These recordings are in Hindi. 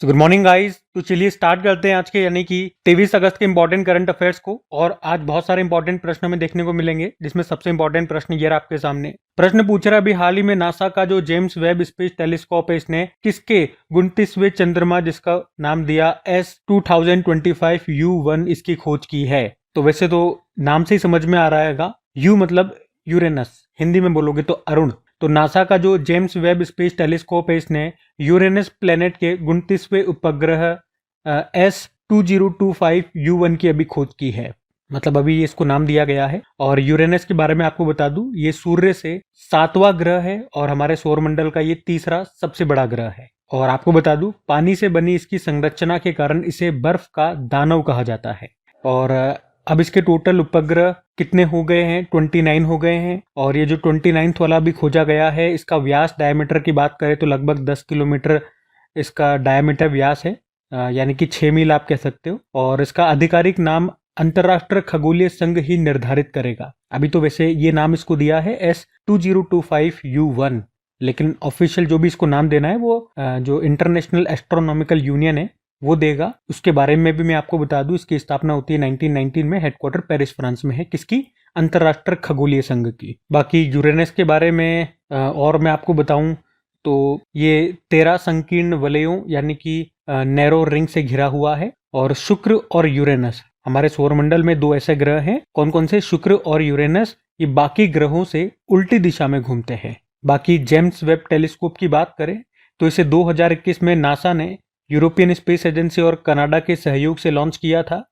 Good morning guys. तो चलिए स्टार्ट करते हैं आज के यानी कि 23 अगस्त के इंपॉर्टेंट करंट अफेयर्स को। और आज बहुत सारे इंपॉर्टेंट प्रश्न हमें देखने को मिलेंगे, जिसमें सबसे इंपॉर्टेंट प्रश्न ये रहा आपके सामने। प्रश्न पूछ रहा है अभी हाल ही में नासा का जो जेम्स वेब स्पेस टेलीस्कोप है, इसने किसके 29वें चंद्रमा जिसका नाम दिया S2025U1 इसकी खोज की है। तो वैसे तो नाम से ही समझ में आ रहा है, यू मतलब यूरेनस, हिंदी में बोलोगे तो अरुण। तो नासा का जो जेम्स वेब स्पेस टेलीस्कोप है, इसने यूरेनस प्लेनेट के 29वें उपग्रह S2025U1 की अभी खोज की है। मतलब अभी इसको नाम दिया गया है। और यूरेनस के बारे में आपको बता दूं, ये सूर्य से 7वां ग्रह है और हमारे सौरमंडल का ये तीसरा सबसे बड़ा ग्रह है। और आपको बता दूं, पानी से बनी इसकी संरचना के कारण इसे बर्फ का दानव कहा जाता है। और अब इसके टोटल उपग्रह कितने हो गए हैं? 29 हो गए हैं। और ये जो 29th वाला भी खोजा गया है, इसका व्यास डायमीटर की बात करें तो लगभग 10 किलोमीटर इसका डायमीटर व्यास है, यानी कि 6 मील आप कह सकते हो। और इसका आधिकारिक नाम अंतरराष्ट्रीय खगोलीय संघ ही निर्धारित करेगा। अभी तो वैसे ये नाम इसको दिया है S2025U1, लेकिन ऑफिशियल जो भी इसको नाम देना है वो जो इंटरनेशनल एस्ट्रोनॉमिकल यूनियन है वो देगा। उसके बारे में भी मैं आपको बता दूं, इसकी स्थापना होती है 1919 में, हेडक्वार्टर पेरिस फ्रांस में है। किसकी? अंतरराष्ट्रीय खगोलीय संघ की। बाकी यूरेनस के बारे में और मैं आपको बताऊं तो ये 13 संकीर्ण वलयों यानी कि नैरो रिंग से घिरा हुआ है। और शुक्र और यूरेनस, हमारे सौरमंडल में दो ऐसे ग्रह हैं। कौन कौन से? शुक्र और यूरेनस। ये बाकी ग्रहों से उल्टी दिशा में घूमते हैं। बाकी जेम्स वेब टेलीस्कोप की बात करें तो इसे 2021 में नासा ने यूरोपियन स्पेस एजेंसी और कनाडा के सहयोग से लॉन्च किया था।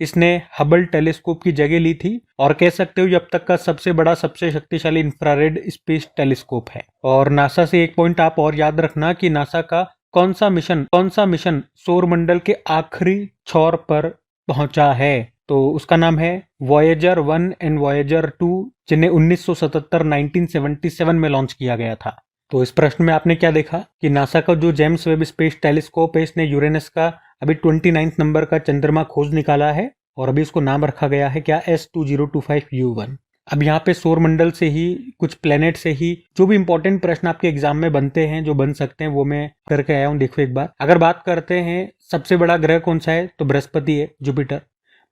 इसने हबल टेलीस्कोप की जगह ली थी और कह सकते हो ये अब तक का सबसे बड़ा, सबसे शक्तिशाली इंफ्रारेड स्पेस टेलीस्कोप है। और नासा से एक पॉइंट आप और याद रखना कि नासा का कौन सा मिशन सौरमंडल के आखिरी छोर पर पहुंचा है, तो उसका नाम है वॉयेजर 1 एंड वॉयेजर 2, जिन्हें 1977 में लॉन्च किया गया था। तो इस प्रश्न में आपने क्या देखा कि नासा का जो जेम्स वेब स्पेस टेलीस्कोप है, इसने यूरेनस का अभी 29 नंबर का चंद्रमा खोज निकाला है और अभी इसको नाम रखा गया है क्या? S2025U1। अब यहाँ पे सौरमंडल से ही, कुछ प्लेनेट से ही जो भी इंपॉर्टेंट प्रश्न आपके एग्जाम में बनते हैं, जो बन सकते हैं, वो मैं करके आया हूँ। देखो एक बार, अगर बात करते हैं सबसे बड़ा ग्रह कौन सा है, तो बृहस्पति है, जुपिटर।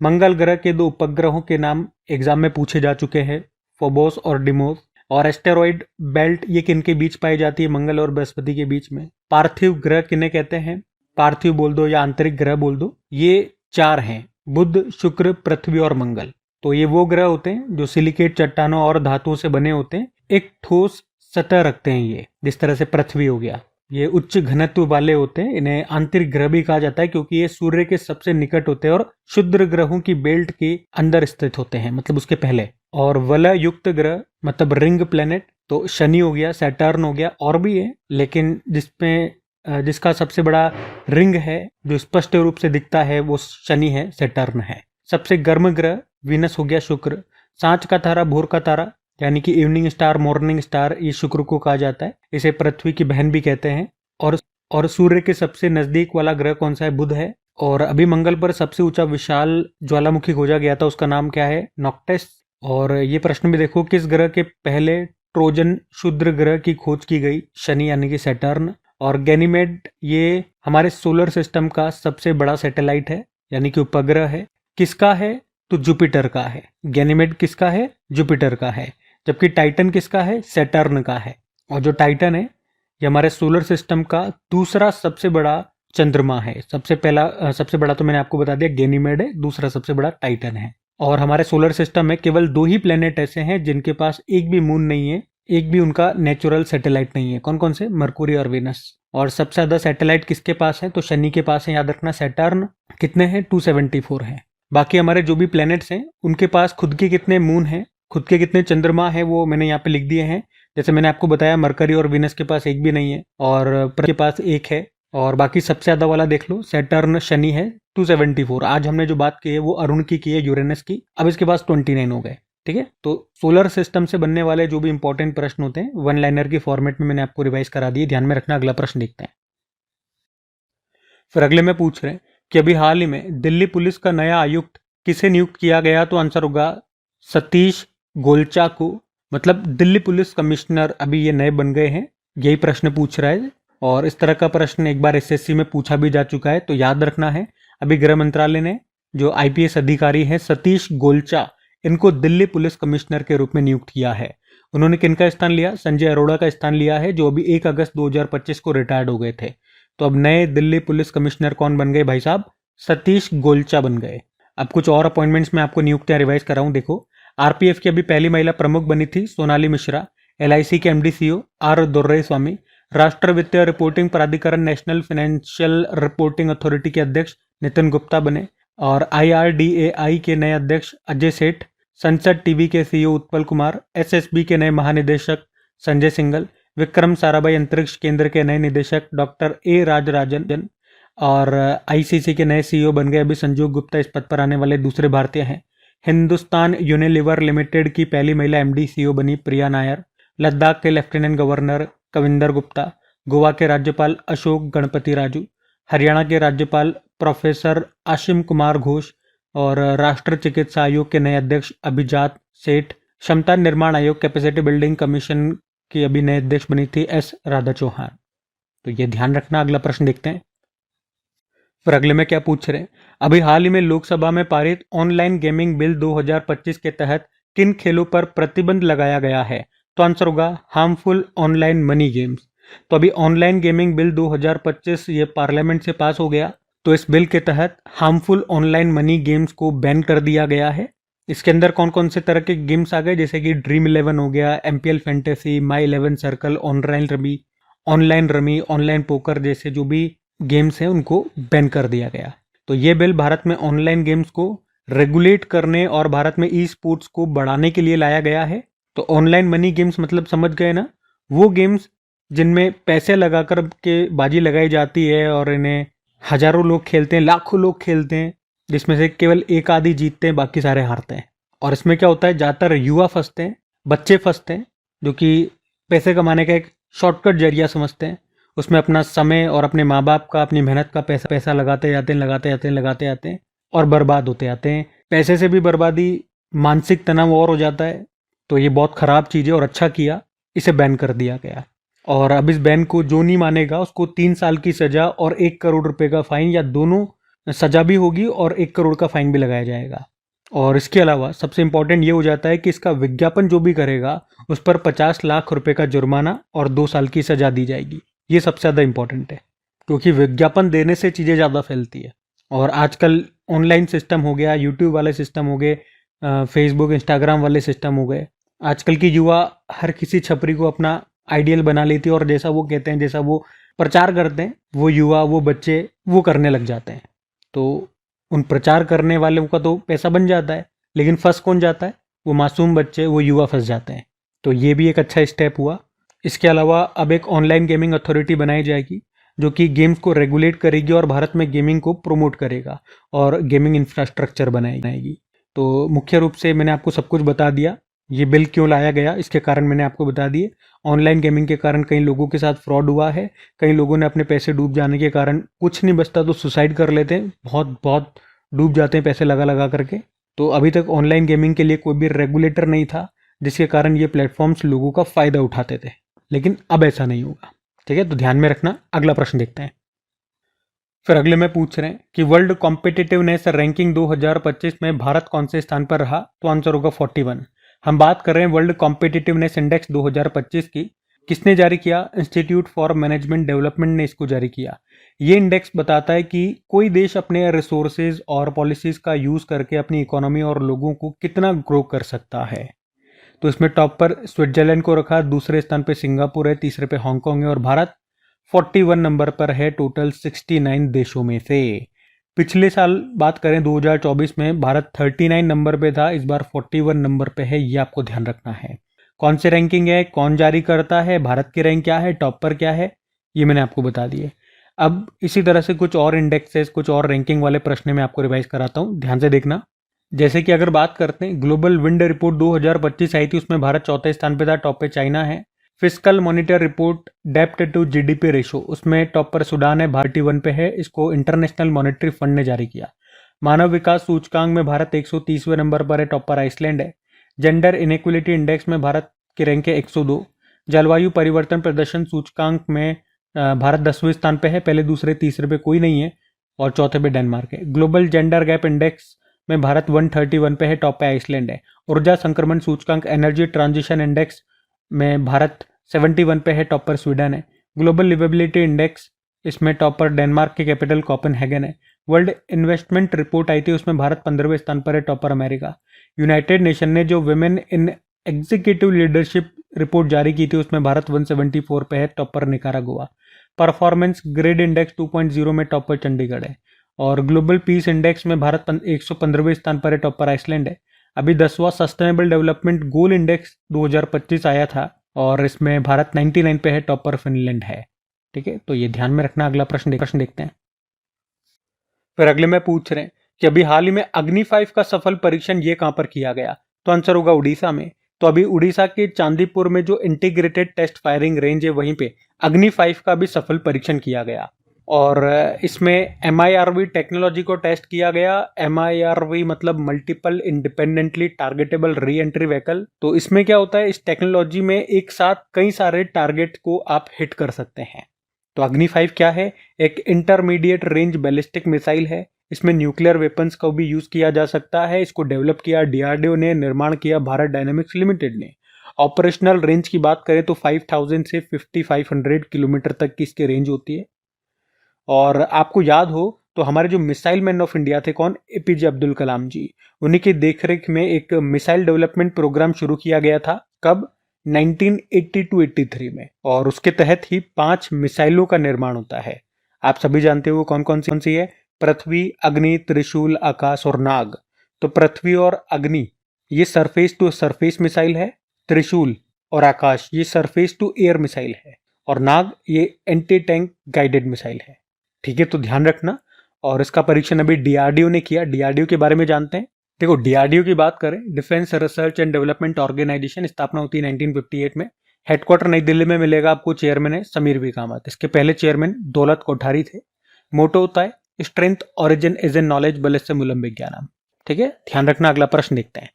मंगल ग्रह के दो उपग्रहों के नाम एग्जाम में पूछे जा चुके हैं, फोबोस और डिमोस। और एस्टेरॉइड बेल्ट ये किन के बीच पाई जाती है? मंगल और बृहस्पति के बीच में। पार्थिव ग्रह किन्हें कहते हैं? पार्थिव बोल दो या आंतरिक ग्रह बोल दो। ये 4 हैं, बुध, शुक्र, पृथ्वी और मंगल। तो ये वो ग्रह होते हैं जो सिलिकेट चट्टानों और धातुओं से बने होते हैं, एक ठोस सतह रखते हैं। ये जिस तरह से पृथ्वी हो गया, ये उच्च घनत्व वाले होते हैं। इन्हें आंतरिक ग्रह भी कहा जाता है क्योंकि ये सूर्य के सबसे निकट होते हैं और क्षुद्र ग्रहों की बेल्ट के अंदर स्थित होते हैं, मतलब उसके पहले। और वलय युक्त ग्रह मतलब रिंग प्लेनेट, तो शनि हो गया, सैटर्न हो गया, और भी है, लेकिन जिसका सबसे बड़ा रिंग है जो स्पष्ट रूप से दिखता है वो शनि है, सैटर्न है। सबसे गर्म ग्रह वीनस हो गया, शुक्र। सांझ का तारा, भोर का तारा यानी कि इवनिंग स्टार, मॉर्निंग स्टार, ये शुक्र को कहा जाता है। इसे पृथ्वी की बहन भी कहते हैं। और सूर्य के सबसे नजदीक वाला ग्रह कौन सा है? बुध है। और अभी मंगल पर सबसे ऊंचा विशाल ज्वालामुखी खोजा गया था, उसका नाम क्या है? नॉक्टिस। और ये प्रश्न भी देखो, किस ग्रह के पहले ट्रोजन क्षुद्र ग्रह की खोज की गई? शनि यानी कि सैटर्न। और गैनीमेड ये हमारे सोलर सिस्टम का सबसे बड़ा सैटेलाइट है यानी कि उपग्रह है। किसका है? तो जुपिटर का है। गैनीमेड किसका है? जुपिटर का है। जबकि टाइटन किसका है? सैटर्न का है। और जो टाइटन है ये हमारे सोलर सिस्टम का दूसरा सबसे बड़ा चंद्रमा है। सबसे बड़ा तो मैंने आपको बता दिया गैनीमेड है, दूसरा सबसे बड़ा टाइटन है। और हमारे सोलर सिस्टम में केवल 2 ही प्लेनेट ऐसे हैं जिनके पास एक भी मून नहीं है, एक भी उनका नेचुरल सैटेलाइट नहीं है। कौन कौन से? मरकुरी और वेनस। और सबसे ज्यादा सैटेलाइट किसके पास है? तो शनि के पास है, याद रखना। सैटर्न कितने हैं? 274 है। बाकी हमारे जो भी प्लैनेट्स हैं उनके पास खुद के कितने मून हैं, खुद के कितने चंद्रमा है, वो मैंने यहाँ पे लिख दिए हैं। जैसे मैंने आपको बताया, मरकरी और विनस के पास एक भी नहीं है और पृथ्वी के पास एक है। और बाकी सबसे ज्यादा वाला देख लो, सैटर्न, शनि है 274। आज हमने जो बात की है वो अरुण की है, यूरेनस की। अब इसके पास 29 हो गए। ठीक है, तो सोलर सिस्टम से बनने वाले जो भी इंपॉर्टेंट प्रश्न होते हैं वन लाइनर की फॉर्मेट में मैंने आपको रिवाइज करा दिए, ध्यान में रखना। अगला प्रश्न देखते हैं। फिर अगले में पूछ रहे हैं कि अभी हाल ही में दिल्ली पुलिस का नया आयुक्त किसे नियुक्त किया गया? तो आंसर होगा सतीश गोलचा को। मतलब दिल्ली पुलिस कमिश्नर अभी ये नए बन गए हैं, यही प्रश्न पूछ रहा है। और इस तरह का प्रश्न एक बार एसएससी में पूछा भी जा चुका है, तो याद रखना है। अभी गृह मंत्रालय ने जो आईपीएस अधिकारी हैं सतीश गोलचा, इनको दिल्ली पुलिस कमिश्नर के रूप में नियुक्त किया है। उन्होंने किनका स्थान लिया? संजय अरोड़ा का स्थान लिया है, जो अभी 1 अगस्त 2025 को रिटायर्ड हो गए थे। तो अब नए दिल्ली पुलिस कमिश्नर कौन बन गए भाई साहब? सतीश गोलचा बन गए। अब कुछ और अपॉइंटमेंट्स में आपको नियुक्तियां रिवाइज कर रहा हूं। देखो, आरपीएफ की अभी पहली महिला प्रमुख बनी थी सोनाली मिश्रा। एलआईसी के एमडी सीईओ आर दुर्रे स्वामी। राष्ट्र वित्तीय रिपोर्टिंग प्राधिकरण नेशनल फाइनेंशियल रिपोर्टिंग अथॉरिटी के अध्यक्ष नितिन गुप्ता बने। और आईआरडीएआई के नए अध्यक्ष अजय सेठ। संसद टीवी के सीईओ उत्पल कुमार। एसएसबी के नए महानिदेशक संजय सिंघल। विक्रम साराभाई अंतरिक्ष केंद्र के नए निदेशक डॉक्टर ए राजराजन। और आईसीसी के नए सीईओ बन गए अभी संजू गुप्ता, इस पद पर आने वाले दूसरे भारतीय हैं। हिंदुस्तान यूनिलीवर लिमिटेड की पहली महिला एमडी सीईओ बनी प्रिया नायर। लद्दाख के लेफ्टिनेंट गवर्नर कविंदर गुप्ता। गोवा के राज्यपाल अशोक गणपति राजू। हरियाणा के राज्यपाल प्रोफेसर आशिम कुमार घोष। और राष्ट्र चिकित्सा आयोग के नए अध्यक्ष अभिजात सेठ। क्षमता निर्माण आयोग कैपेसिटी बिल्डिंग कमीशन की अभी नए अध्यक्ष बनी थी एस राधा चौहान। तो ये ध्यान रखना। अगला प्रश्न देखते हैं। फिर अगले में क्या पूछ रहे हैं? अभी हाल ही में लोकसभा में पारित ऑनलाइन गेमिंग बिल 2025 के तहत किन खेलों पर प्रतिबंध लगाया गया है? तो आंसर होगा हार्मफुल ऑनलाइन मनी गेम्स। तो अभी ऑनलाइन गेमिंग बिल 2025 ये पार्लियामेंट से पास हो गया। तो इस बिल के तहत हार्मफुल ऑनलाइन मनी गेम्स को बैन कर दिया गया है। इसके अंदर कौन कौन से तरह के गेम्स आ गए? जैसे कि ड्रीम 11 हो गया, एमपीएल फैंटेसी, माई 11 circle, online rummy, online poker जैसे जो भी गेम्स हैं उनको बैन कर दिया गया। तो ये बिल भारत में ऑनलाइन गेम्स को रेगुलेट करने और भारत में ई स्पोर्ट्स को बढ़ाने के लिए लाया गया है। तो ऑनलाइन मनी गेम्स मतलब समझ गए ना, वो गेम्स जिनमें पैसे लगाकर के बाजी लगाई जाती है और इन्हें हजारों लोग खेलते हैं, लाखों लोग खेलते हैं, जिसमें से केवल एक आधी जीतते हैं, बाकी सारे हारते हैं। और इसमें क्या होता है, ज़्यादातर युवा फंसते हैं, बच्चे फंसते हैं, जो कि पैसे कमाने का एक शॉर्टकट जरिया समझते हैं। उसमें अपना समय और अपने माँ बाप का, अपनी मेहनत का पैसा लगाते जाते हैं और बर्बाद होते जाते हैं। पैसे से भी बर्बादी, मानसिक तनाव और हो जाता है। तो ये बहुत ख़राब चीज़ है और अच्छा किया इसे बैन कर दिया गया। और अब इस बैन को जो नहीं मानेगा उसको 3 साल की सज़ा और 1 करोड़ रुपए का फाइन, या दोनों सज़ा भी होगी और 1 करोड़ का फाइन भी लगाया जाएगा। और इसके अलावा सबसे इम्पोर्टेंट ये हो जाता है कि इसका विज्ञापन जो भी करेगा उस पर 50 लाख रुपए का जुर्माना और 2 साल की सज़ा दी जाएगी। ये सबसे ज़्यादा इंपॉर्टेंट है, क्योंकि विज्ञापन देने से चीज़ें ज़्यादा फैलती है। और आजकल ऑनलाइन सिस्टम हो गया, यूट्यूब वाले सिस्टम हो गए, फेसबुक इंस्टाग्राम वाले सिस्टम हो गए। आजकल की युवा हर किसी छपरी को अपना आइडियल बना लेती है और जैसा वो कहते हैं, जैसा वो प्रचार करते हैं, वो युवा, वो बच्चे वो करने लग जाते हैं। तो उन प्रचार करने वालों का तो पैसा बन जाता है, लेकिन फंस कौन जाता है? वो मासूम बच्चे, वो युवा फंस जाते हैं। तो ये भी एक अच्छा स्टेप हुआ। इसके अलावा अब एक ऑनलाइन गेमिंग अथॉरिटी बनाई जाएगी जो कि गेम्स को रेगुलेट करेगी और भारत में गेमिंग को प्रमोट करेगा और गेमिंग इंफ्रास्ट्रक्चर बनाएगी। तो मुख्य रूप से मैंने आपको सब कुछ बता दिया। ये बिल क्यों लाया गया इसके कारण मैंने आपको बता दिए। ऑनलाइन गेमिंग के कारण कई लोगों के साथ फ्रॉड हुआ है, कई लोगों ने अपने पैसे डूब जाने के कारण कुछ नहीं बचता तो सुसाइड कर लेते हैं, बहुत डूब जाते हैं पैसे लगा करके। तो अभी तक ऑनलाइन गेमिंग के लिए कोई भी रेगुलेटर नहीं था, जिसके कारण ये प्लेटफॉर्म्स लोगों का फ़ायदा उठाते थे, लेकिन अब ऐसा नहीं होगा। ठीक है, तो ध्यान में रखना। अगला प्रश्न देखते हैं। फिर अगले में पूछ रहे हैं कि वर्ल्ड कॉम्पिटिटिवनेस रैंकिंग 2025 में भारत कौन से स्थान पर रहा? तो आंसर होगा 41। हम बात कर रहे हैं वर्ल्ड कॉम्पिटिटिवनेस इंडेक्स 2025 की। किसने जारी किया? इंस्टीट्यूट फॉर मैनेजमेंट डेवलपमेंट ने इसको जारी किया। ये इंडेक्स बताता है कि कोई देश अपने रिसोर्सेज और पॉलिसीज़ का यूज़ करके अपनी इकोनॉमी और लोगों को कितना ग्रो कर सकता है। तो इसमें टॉप पर स्विट्जरलैंड को रखा, दूसरे स्थान पे सिंगापुर है, तीसरे पे हांगकांग है और भारत 41 नंबर पर है टोटल 69 देशों में से। पिछले साल बात करें 2024 में भारत 39 नंबर पे था, इस बार 41 नंबर पे है। ये आपको ध्यान रखना है। कौन सी रैंकिंग है, कौन जारी करता है, भारत की रैंक क्या है, टॉप पर क्या है, ये मैंने आपको बता दिए। अब इसी तरह से कुछ और इंडेक्सेस, कुछ और रैंकिंग वाले प्रश्न मैं आपको रिवाइज कराता हूँ, ध्यान से देखना। जैसे कि अगर बात करते हैं ग्लोबल विंड रिपोर्ट 2025 आई थी, उसमें भारत चौथे स्थान पे था, टॉप पे चाइना है। फिस्कल मॉनिटर रिपोर्ट डेप्ट टू जीडीपी रेशो, उसमें टॉप पर सूडान है, भारत 1 पे है। इसको इंटरनेशनल मॉनेटरी फंड ने जारी किया। मानव विकास सूचकांक में भारत 130वें नंबर पर है, टॉप पर आइसलैंड है। जेंडर इनइक्वलिटी इंडेक्स में भारत की रैंक है 102। जलवायु परिवर्तन प्रदर्शन सूचकांक में भारत 10वें स्थान पे है, पहले दूसरे तीसरे पे कोई नहीं है और चौथे पे डेनमार्क है। ग्लोबल जेंडर गैप इंडेक्स में भारत 131 पे है, टॉप पे आइसलैंड है। ऊर्जा संक्रमण सूचकांक एनर्जी ट्रांजिशन इंडेक्स में भारत 71 पे है, टॉप पर स्वीडन है। ग्लोबल लिवेबिलिटी इंडेक्स, इसमें टॉप पर डेनमार्क की कैपिटल कोपेनहेगन है। वर्ल्ड इन्वेस्टमेंट रिपोर्ट आई थी, उसमें भारत 15वें स्थान पर है, टॉप पर अमेरिका। यूनाइटेड नेशन ने जो women in executive leadership report जारी की थी, उसमें भारत 174 पे है, टॉप पर निकारागुआ। परफॉर्मेंस ग्रेड इंडेक्स 2.0 में टॉप पर चंडीगढ़ है। और ग्लोबल पीस इंडेक्स में भारत 115वें स्थान पर है, टॉप पर आइसलैंड है। अभी 10वां सस्टेनेबल डेवलपमेंट गोल इंडेक्स 2025 आया था और इसमें भारत 99 पे है, टॉप पर फिनलैंड है। ठीक है, तो ये ध्यान में रखना। अगला प्रश्न देखते हैं। फिर अगले में पूछ रहे हैं कि अभी हाल ही में अग्नि 5 का सफल परीक्षण ये कहां पर किया गया, तो आंसर होगा उड़ीसा में। तो अभी उड़ीसा के चांदीपुर में जो इंटीग्रेटेड टेस्ट फायरिंग रेंज है, वहीं पे अग्नि 5 का भी सफल परीक्षण किया गया। और इसमें MIRV टेक्नोलॉजी को टेस्ट किया गया। MIRV मतलब multiple independently targetable re entry vehicle. तो इसमें क्या होता है, इस टेक्नोलॉजी में एक साथ कई सारे टारगेट को आप हिट कर सकते हैं। तो अग्नि 5 क्या है, एक इंटरमीडिएट रेंज बैलिस्टिक मिसाइल है। इसमें न्यूक्लियर वेपन्स को भी यूज किया जा सकता है। इसको डेवलप किया DRDO ने, निर्माण किया भारत डायनेमिक्स लिमिटेड ने। ऑपरेशनल रेंज की बात करें तो 5000 से 5500 किलोमीटर तक की इसकी रेंज होती है। और आपको याद हो तो हमारे जो मिसाइल मैन ऑफ इंडिया थे कौन, APJ अब्दुल कलाम जी, उन्हीं की देखरेख में एक मिसाइल डेवलपमेंट प्रोग्राम शुरू किया गया था। कब, 1982-83 में। और उसके तहत ही 5 मिसाइलों का निर्माण होता है। आप सभी जानते हो कौन कौन सी है, पृथ्वी, अग्नि, त्रिशूल, आकाश और नाग। तो पृथ्वी और अग्नि ये सरफेस टू सरफेस मिसाइल है। त्रिशूल और आकाश ये सरफेस टू एयर मिसाइल है। और नाग ये एंटी टैंक गाइडेड मिसाइल है। ठीक है, तो ध्यान रखना। और इसका परीक्षण अभी DRDO ने किया। DRDO के बारे में जानते हैं। देखो, DRDO की बात करें, defence research and development organisation, स्थापना होती है 1958 में। हेडक्वार्टर नई दिल्ली में मिलेगा आपको। चेयरमैन है समीर वी कामत। इसके पहले चेयरमैन दौलत कोठारी थे। मोटो होता है strength origin is a knowledge बलस्य मूलम विज्ञानम। ठीक है, ध्यान रखना। अगला प्रश्न देखते हैं।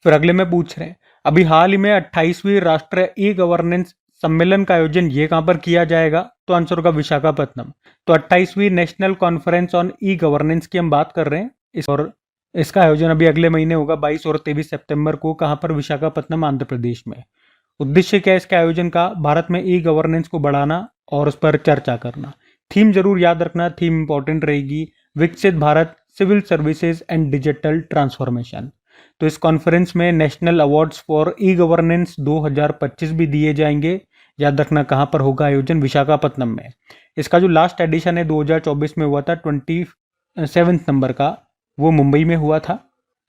फिर अगले में पूछ रहे हैं, अभी हाल ही में 28वीं राष्ट्रीय ई गवर्नेंस सम्मेलन का आयोजन ये कहां पर किया जाएगा, तो आंसर होगा विशाखापत्तनम। तो 28वीं national conference on e governance की हम बात कर रहे हैं और इसका आयोजन अभी अगले महीने होगा 22 और 23 सितंबर को। कहां पर, विशाखापत्तनम, आंध्र प्रदेश में। उद्देश्य क्या है इसके आयोजन का, भारत में ई गवर्नेंस को बढ़ाना और उस पर चर्चा करना। थीम जरूर याद रखना, थीम इंपॉर्टेंट रहेगी, विकसित Bharat, civil services and digital transformation. तो इस कॉन्फ्रेंस में national awards for e governance 2025 भी दिए जाएंगे। याद रखना कहां पर होगा आयोजन, विशाखापत्तनम में। इसका जो लास्ट एडिशन है 2024 में हुआ था 27 नंबर का, वो मुंबई में हुआ था।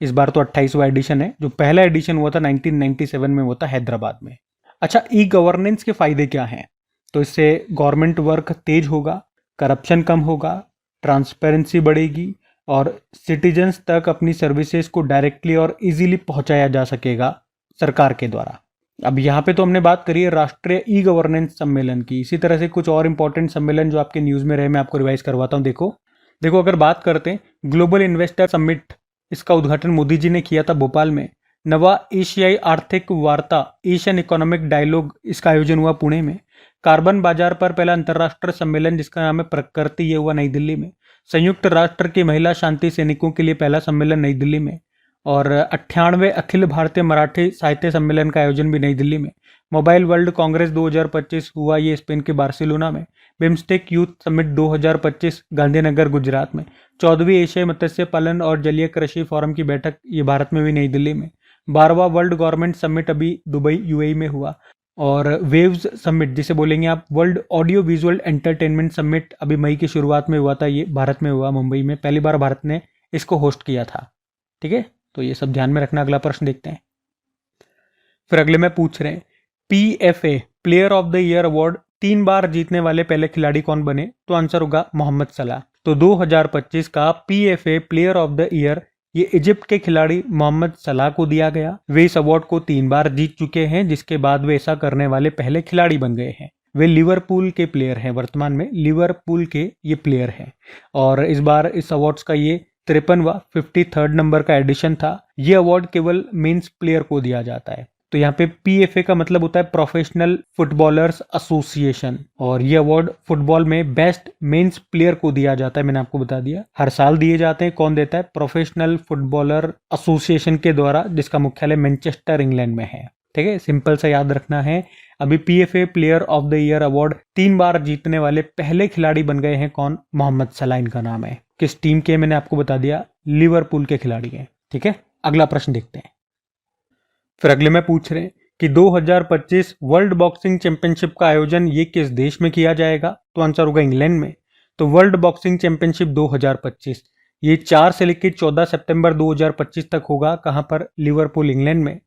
इस बार तो 28वां एडिशन है। जो पहला एडिशन हुआ था 1997 में हुआ था हैदराबाद में। अच्छा, ई गवर्नेंस के फायदे क्या हैं, तो इससे गवर्नमेंट वर्क तेज होगा, करप्शन कम होगा, ट्रांसपेरेंसी बढ़ेगी और सिटीजन्स तक अपनी सर्विसेज को डायरेक्टली और इजीली पहुंचाया जा सकेगा सरकार के द्वारा। अब यहाँ पे तो हमने बात करी है राष्ट्रीय ई गवर्नेंस सम्मेलन की। इसी तरह से कुछ और इंपॉर्टेंट सम्मेलन जो आपके न्यूज में रहे, मैं आपको रिवाइज करवाता हूँ। देखो अगर बात करते हैं ग्लोबल इन्वेस्टर समिट, इसका उद्घाटन मोदी जी ने किया था भोपाल में। नवा एशियाई आर्थिक वार्ता, एशियन इकोनॉमिक डायलॉग, इसका आयोजन हुआ पुणे में। कार्बन बाजार पर पहला अंतर्राष्ट्रीय सम्मेलन जिसका नाम है प्रकृति, ये हुआ नई दिल्ली में। संयुक्त राष्ट्र के महिला शांति सैनिकों के लिए पहला सम्मेलन नई दिल्ली में। और 98वें अखिल भारतीय मराठी साहित्य सम्मेलन का आयोजन भी नई दिल्ली में। मोबाइल वर्ल्ड कांग्रेस 2025 हुआ ये स्पेन के बार्सिलोना में। BIMSTEC youth summit 2025 Gandhinagar Gujarat में। 14वीं एशियाई मत्स्य पालन और जलीय कृषि फोरम की बैठक ये भारत में हुई नई दिल्ली में। 12वां वर्ल्ड गवर्नमेंट समिट अभी दुबई UAE में हुआ। और वेव्स समिट जिसे बोलेंगे आप, world audio visual entertainment summit, अभी मई की शुरुआत में हुआ था। ये भारत में हुआ, मुंबई में। पहली बार भारत ने इसको होस्ट किया था। ठीक है, तो ये सब ध्यान में रखना। अगला प्रश्न देखते हैं। फिर अगले में पूछ रहे हैं, PFA player of the year award 3 बार जीतने वाले पहले खिलाड़ी कौन बने, तो आंसर होगा मोहम्मद सलाह। तो 2025 का PFA player of the year ये इजिप्ट के खिलाड़ी मोहम्मद सलाह को दिया गया। वे इस अवार्ड को 3 बार जीत चुके हैं, जिसके बाद वे ऐसा करने वाले पहले खिलाड़ी बन गए हैं। वे लिवरपूल के प्लेयर हैं, वर्तमान में लिवरपूल के ये प्लेयर हैं। और इस बार इस अवार्ड्स का ये 53वां 53rd नंबर का एडिशन था। ये अवार्ड केवल मेंस प्लेयर को दिया जाता है। तो यहाँ पे PFA का मतलब होता है प्रोफेशनल फुटबॉलर्स एसोसिएशन, और ये अवार्ड फुटबॉल में बेस्ट मेंस प्लेयर को दिया जाता है। मैंने आपको बता दिया, हर साल दिए जाते हैं। कौन देता है? प्रोफेशनल फुटबॉलर एसोसिएशन के द्वारा, जिसका मुख्यालय मैनचेस्टर इंग्लैंड में है। ठीक है, सिंपल सा याद रखना है। अभी PFA player of the year award 3 बार जीतने वाले पहले खिलाड़ी बन गए हैं। कौन? मोहम्मद सलाह इनका नाम है। किस टीम के? मैंने आपको बता दिया, लिवरपूल के खिलाड़ी हैं। ठीक है, अगला प्रश्न देखते हैं। फिर अगले में पूछ रहे हैं कि 2025 वर्ल्ड बॉक्सिंग चैंपियनशिप का आयोजन ये किस देश में किया जाएगा? तो आंसर होगा इंग्लैंड में। तो वर्ल्ड बॉक्सिंग चैंपियनशिप 2025 ये 4 से लेकर 14 सितंबर 2025 तक होगा। कहां पर? लिवरपूल, इंग्लैंड में।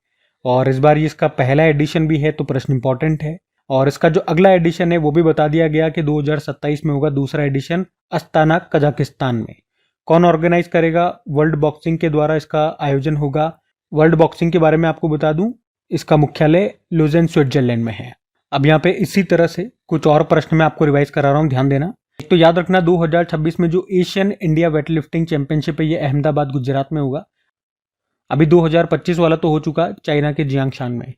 और इस बार ये इसका पहला एडिशन भी है, तो प्रश्न इंपॉर्टेंट है। और इसका जो अगला एडिशन है वो भी बता दिया गया कि 2027 में होगा दूसरा एडिशन, अस्ताना, कजाकिस्तान में। कौन ऑर्गेनाइज करेगा? वर्ल्ड बॉक्सिंग के द्वारा इसका आयोजन होगा। वर्ल्ड बॉक्सिंग के बारे में आपको बता दूं, इसका मुख्यालय लुज़ेन, स्विट्जरलैंड में है। अब यहाँ पे इसी तरह से कुछ और प्रश्न मैं आपको रिवाइज करा रहा हूँ, ध्यान देना। एक तो याद रखना, 2026 में जो एशियन इंडिया वेटलिफ्टिंग चैंपियनशिप है ये अहमदाबाद, गुजरात में होगा। अभी 2025 वाला तो हो चुका चाइना के जियांगशान में।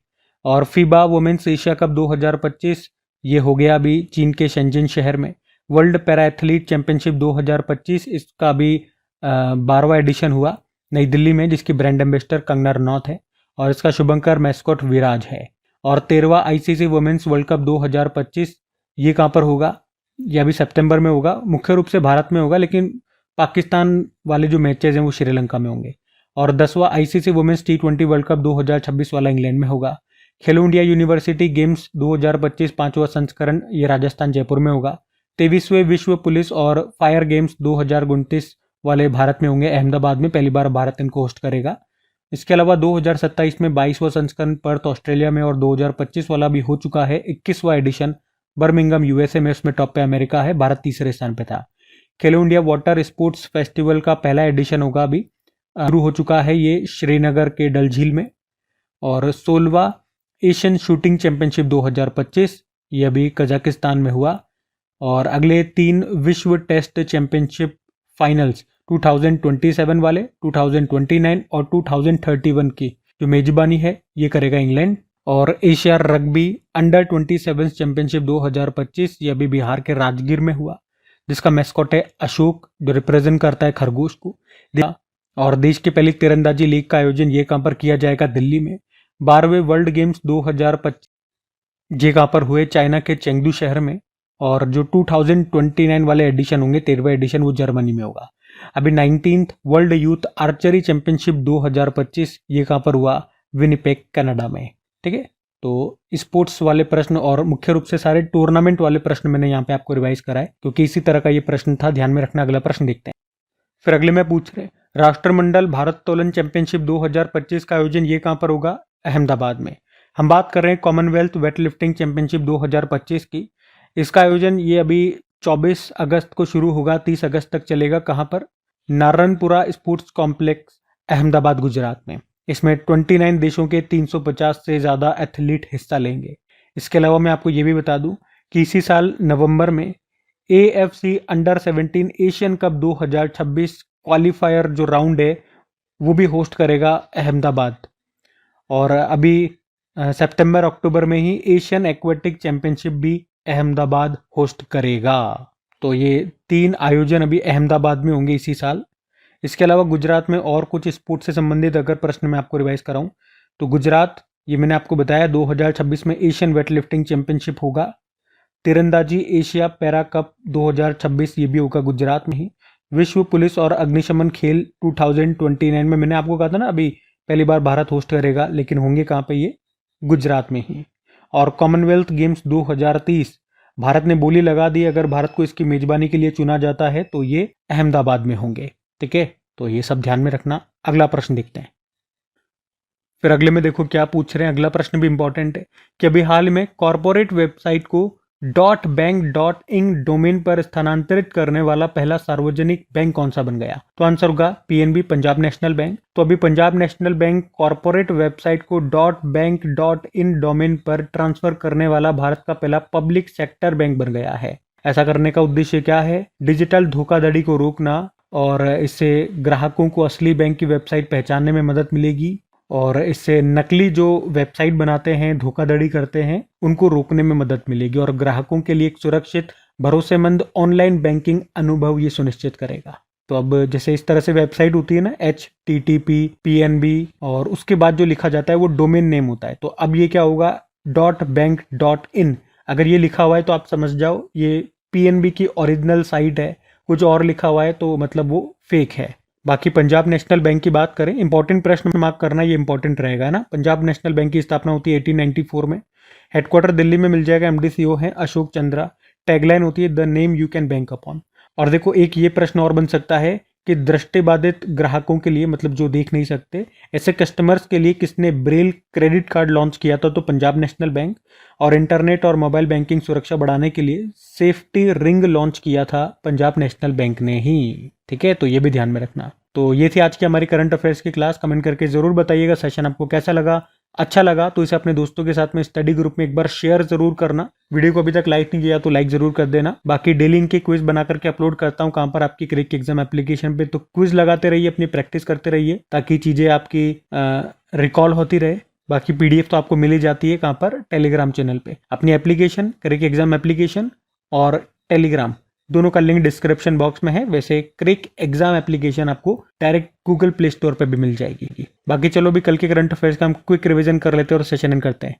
और फीबा वुमेन्स एशिया कप 2025 ये हो गया अभी चीन के शेंजन शहर में। वर्ल्ड पैरा एथलीट चैंपियनशिप 2025 इसका भी 12वां एडिशन हुआ नई दिल्ली में, जिसकी ब्रांड एम्बेसडर कंगना रनौत है और इसका शुभंकर मैस्कॉट विराज है। और 13वां ICC वुमेन्स वर्ल्ड कप 2025 ये कहाँ पर होगा? ये अभी सितंबर में होगा। मुख्य रूप से भारत में होगा, लेकिन पाकिस्तान वाले जो मैचेज हैं वो श्रीलंका में होंगे। और 10वां ICC women's T20 world cup 2026 वाला इंग्लैंड में होगा। खेलो इंडिया यूनिवर्सिटी गेम्स 2025 5वां संस्करण ये राजस्थान, जयपुर में होगा। 23वें विश्व पुलिस और फायर गेम्स 2029 वाले भारत में होंगे, अहमदाबाद में। पहली बार भारत इनको होस्ट करेगा। इसके अलावा 2027 में 22वां संस्करण पर्थ, ऑस्ट्रेलिया में, और 2025 वाला भी हो चुका है 21वां एडिशन बर्मिंघम, USA में। उसमें टॉप पे अमेरिका है, भारत तीसरे स्थान पे था। खेलो इंडिया वाटर स्पोर्ट्स फेस्टिवल का पहला एडिशन होगा, अभी शुरू हो चुका है ये श्रीनगर के डल झील में। और 16वां एशियन शूटिंग चैंपियनशिप 2025 ये अभी कजाकिस्तान में हुआ। और अगले 3 विश्व टेस्ट चैंपियनशिप फाइनल्स 2027 वाले, 2029 और 2031 की जो मेजबानी है ये करेगा इंग्लैंड। और एशिया रग्बी अंडर 27 चैंपियनशिप 2025 ये अभी बिहार के राजगीर में हुआ, जिसका मैस्कॉट है अशोक, जो रिप्रेजेंट करता है खरगोश को। और देश की पहली तीरंदाजी लीग का आयोजन ये कहां पर किया जाएगा? दिल्ली में। 12वें वर्ल्ड गेम्स 2025 ये कहां पर हुए? चाइना के चेंगडू शहर में। और जो 2029 वाले एडिशन होंगे, 13वां एडिशन, वो जर्मनी में होगा। अभी 19th world youth archery championship 2025 ये कहां पर हुआ? विनिपेग, कनाडा में। ठीक है, तो स्पोर्ट्स वाले प्रश्न और मुख्य रूप से सारे टूर्नामेंट वाले प्रश्न मैंने यहाँ पे आपको रिवाइज कराए, क्योंकि इसी तरह का ये प्रश्न था, ध्यान में रखना। अगला प्रश्न देखते हैं। फिर अगले में पूछ रहे हैं, राष्ट्रमंडल भारत्तोलन चैंपियनशिप 2025 का आयोजन ये कहां पर होगा? अहमदाबाद में। हम बात कर रहे हैं कॉमनवेल्थ वेटलिफ्टिंग चैंपियनशिप 2025 की। इसका आयोजन ये अभी 24 अगस्त को शुरू होगा, 30 अगस्त तक चलेगा। कहां पर? नारायणपुरा स्पोर्ट्स कॉम्प्लेक्स, अहमदाबाद, गुजरात में। इसमें 29 देशों के 350 से ज़्यादा एथलीट हिस्सा लेंगे। इसके अलावा मैं आपको ये भी बता दूं कि इसी साल नवंबर में AFC under 17 Asian cup 2026 qualifier जो राउंड है वो भी होस्ट करेगा अहमदाबाद। और अभी सितंबर अक्टूबर में ही एशियन एक्वेटिक चैंपियनशिप भी अहमदाबाद होस्ट करेगा। तो ये 3 आयोजन अभी अहमदाबाद में होंगे इसी साल। इसके अलावा गुजरात में और कुछ स्पोर्ट्स से संबंधित अगर प्रश्न मैं आपको रिवाइज कराऊं, तो गुजरात, ये मैंने आपको बताया, 2026 में एशियन वेटलिफ्टिंग चैंपियनशिप होगा। तीरंदाजी एशिया पैरा कप 2026 ये भी होगा गुजरात में ही। विश्व पुलिस और अग्निशमन खेल 2029 में, मैंने आपको कहा था ना अभी पहली बार भारत होस्ट करेगा, लेकिन होंगे कहाँ पे? ये गुजरात में ही। और कॉमनवेल्थ गेम्स 2030 भारत ने बोली लगा दी, अगर भारत को इसकी मेजबानी के लिए चुना जाता है तो ये अहमदाबाद में होंगे। ठीक है, तो ये सब ध्यान में रखना। अगला प्रश्न देखते हैं। फिर अगले में देखो क्या पूछ रहे हैं। अगला प्रश्न भी इंपॉर्टेंट है कि अभी हाल में कॉर्पोरेट वेबसाइट को .bank.in डोमेन पर स्थानांतरित करने वाला पहला सार्वजनिक बैंक कौन सा बन गया? तो आंसर होगा PNB, पंजाब नेशनल बैंक। तो अभी Punjab national bank corporate website को .bank.in डोमेन पर ट्रांसफर करने वाला भारत का पहला पब्लिक सेक्टर बैंक बन गया है। ऐसा करने का उद्देश्य क्या है? डिजिटल धोखाधड़ी को रोकना, और इससे ग्राहकों को असली बैंक की वेबसाइट पहचानने में मदद मिलेगी। और इससे नकली जो वेबसाइट बनाते हैं, धोखाधड़ी करते हैं, उनको रोकने में मदद मिलेगी और ग्राहकों के लिए एक सुरक्षित, भरोसेमंद ऑनलाइन बैंकिंग अनुभव ये सुनिश्चित करेगा। तो अब जैसे इस तरह से वेबसाइट होती है ना, HTTP, PNB, और उसके बाद जो लिखा जाता है वो डोमेन नेम होता है। तो अब ये क्या होगा, .bank.in, अगर ये लिखा हुआ है तो आप समझ जाओ ये PNB की ओरिजिनल साइट है। कुछ और लिखा हुआ है तो मतलब वो फेक है। बाकी पंजाब नेशनल बैंक की बात करें, इंपॉर्टेंट प्रश्न मार्क करना, ये इंपॉर्टेंट रहेगा ना। पंजाब नेशनल बैंक की स्थापना होती है 1894 में। हेडक्वार्टर दिल्ली में मिल जाएगा। MD CEO है अशोक चंद्रा। टैगलाइन होती है the name you can bank upon. और देखो एक ये प्रश्न और बन सकता है कि दृष्टिबाधित ग्राहकों के लिए, मतलब जो देख नहीं सकते, ऐसे कस्टमर्स के लिए किसने ब्रेल क्रेडिट कार्ड लॉन्च किया था? तो पंजाब नेशनल बैंक। और इंटरनेट और मोबाइल बैंकिंग सुरक्षा बढ़ाने के लिए सेफ्टी रिंग लॉन्च किया था पंजाब नेशनल बैंक ने ही। ठीक है, तो ये भी ध्यान में रखना। तो ये थी आज की हमारी करंट अफेयर्स की क्लास। कमेंट करके जरूर बताइएगा सेशन आपको कैसा लगा। अच्छा लगा तो इसे अपने दोस्तों के साथ में स्टडी ग्रुप में एक बार शेयर जरूर करना। वीडियो को अभी तक लाइक नहीं किया तो लाइक जरूर कर देना। बाकी डेली इनके क्विज बना करके अपलोड करता हूँ कहाँ पर, आपकी क्रिक एग्जाम एप्लीकेशन पे। तो क्विज लगाते रहिए, अपनी प्रैक्टिस करते रहिए ताकि चीजें आपकी रिकॉल होती रहे। बाकी PDF तो आपको मिल ही जाती है कहाँ पर, टेलीग्राम चैनल पे। अपनी एप्लीकेशन, क्रिक एग्जाम एप्लीकेशन और टेलीग्राम, दोनों का लिंक डिस्क्रिप्शन बॉक्स में है। वैसे क्रिक एग्जाम एप्लीकेशन आपको डायरेक्ट गूगल प्ले स्टोर पे भी मिल जाएगी। बाकी चलो भी कल के करंट अफेयर्स का हम क्विक रिवीजन कर लेते हैं और सेशन एंड करते हैं।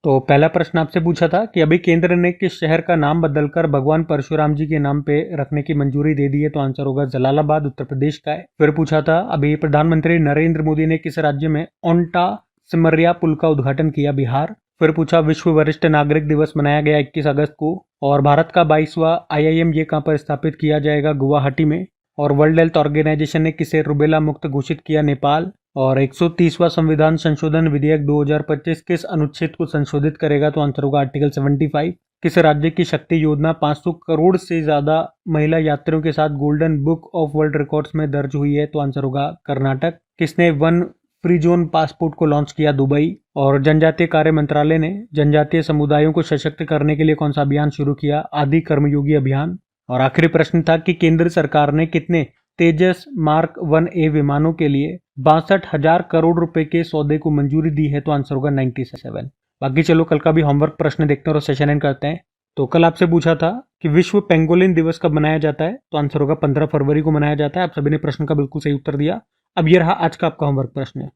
तो पहला प्रश्न आपसे पूछा था कि अभी केंद्र ने किस शहर का नाम बदलकर भगवान परशुराम जी के नाम पे रखने की मंजूरी दे दी है? तो आंसर होगा जलालाबाद, उत्तर प्रदेश का है। फिर पूछा था अभी प्रधानमंत्री नरेंद्र मोदी ने किस राज्य में ओंटा सिमरिया पुल का उद्घाटन किया? बिहार। फिर पूछा विश्व वरिष्ठ नागरिक दिवस मनाया गया 21 अगस्त को, और भारत का 22वां IIM ये कहाँ पर स्थापित किया जाएगा? गुवाहाटी में। और वर्ल्ड हेल्थ ऑर्गेनाइजेशन ने किसे रुबेला मुक्त घोषित किया? नेपाल। और 130वां संविधान संशोधन विधेयक 2025 किस अनुच्छेद को संशोधित करेगा? तो आंसर होगा आर्टिकल 75। किस राज्य की शक्ति योजना 500 करोड़ से ज्यादा महिला यात्रियों के साथ golden book of world records में दर्ज हुई है? तो आंसर होगा कर्नाटक। किसने वन फ्री जोन पासपोर्ट को लॉन्च किया? दुबई। और जनजातीय कार्य मंत्रालय ने जनजातीय समुदायों को सशक्त करने के लिए कौन सा अभियान शुरू किया? आदि कर्मयोगी अभियान। और आखिरी प्रश्न था कि केंद्र सरकार ने कितने तेजस मार्क 1A विमानों के लिए 62,000 करोड़ रुपए के सौदे को मंजूरी दी है? तो आंसर होगा 97। बाकी चलो कल का भी होमवर्क प्रश्न देखते हैं और सेशन एंड करते हैं। तो कल आपसे पूछा था कि विश्व पेंगोलिन दिवस कब मनाया जाता है? तो आंसर होगा 15 फरवरी को मनाया जाता है। आप सभी ने प्रश्न का बिल्कुल सही उत्तर दिया। अब ये रहा आज का आपका होमवर्क प्रश्न।